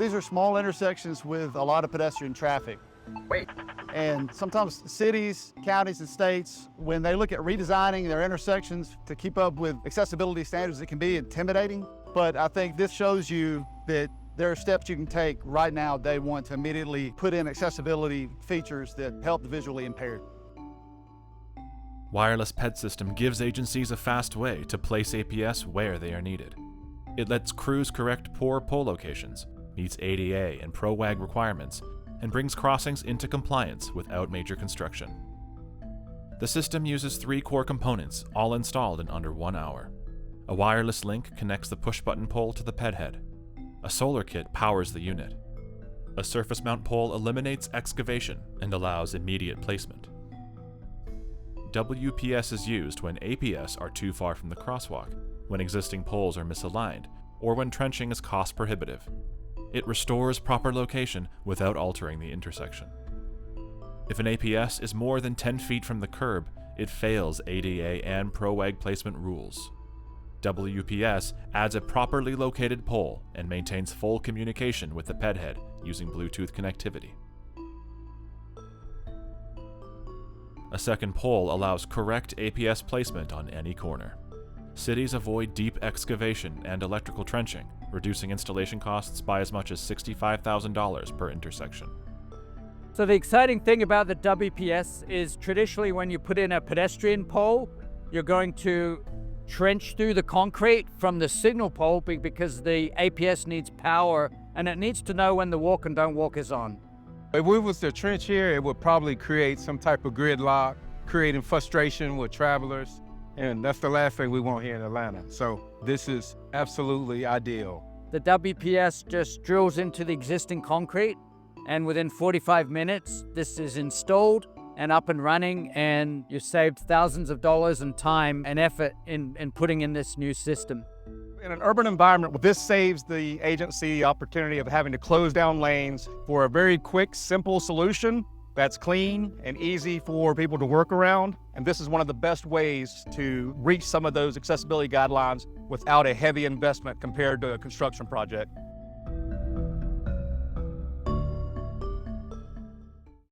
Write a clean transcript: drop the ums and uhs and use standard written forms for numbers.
These are small intersections with a lot of pedestrian traffic. Wait. And sometimes cities, counties, and states, when they look at redesigning their intersections to keep up with accessibility standards, it can be intimidating. But I think this shows you that there are steps you can take right now, day one, to immediately put in accessibility features that help the visually impaired. Wireless Ped System gives agencies a fast way to place APS where they are needed. It lets crews correct poor pole locations, meets ADA and ProWag requirements, and brings crossings into compliance without major construction. The system uses 3 core components, all installed in under 1 hour. A wireless link connects the push-button pole to the ped head. A solar kit powers the unit. A surface mount pole eliminates excavation and allows immediate placement. WPS is used when APS are too far from the crosswalk, when existing poles are misaligned, or when trenching is cost prohibitive. It restores proper location without altering the intersection. If an APS is more than 10 feet from the curb, it fails ADA and ProWag placement rules. WPS adds a properly located pole and maintains full communication with the ped head using Bluetooth connectivity. A second pole allows correct APS placement on any corner. Cities avoid deep excavation and electrical trenching, reducing installation costs by as much as $65,000 per intersection. So the exciting thing about the WPS is traditionally when you put in a pedestrian pole, you're going to trench through the concrete from the signal pole because the APS needs power and it needs to know when the walk and don't walk is on. If we was to trench here, it would probably create some type of gridlock, creating frustration with travelers. And that's the last thing we want here in Atlanta. So this is absolutely ideal. The WPS just drills into the existing concrete, and within 45 minutes, this is installed and up and running, and you saved thousands of dollars in time and effort in putting in this new system. In an urban environment, this saves the agency the opportunity of having to close down lanes for a very quick, simple solution that's clean and easy for people to work around. And this is one of the best ways to reach some of those accessibility guidelines without a heavy investment compared to a construction project.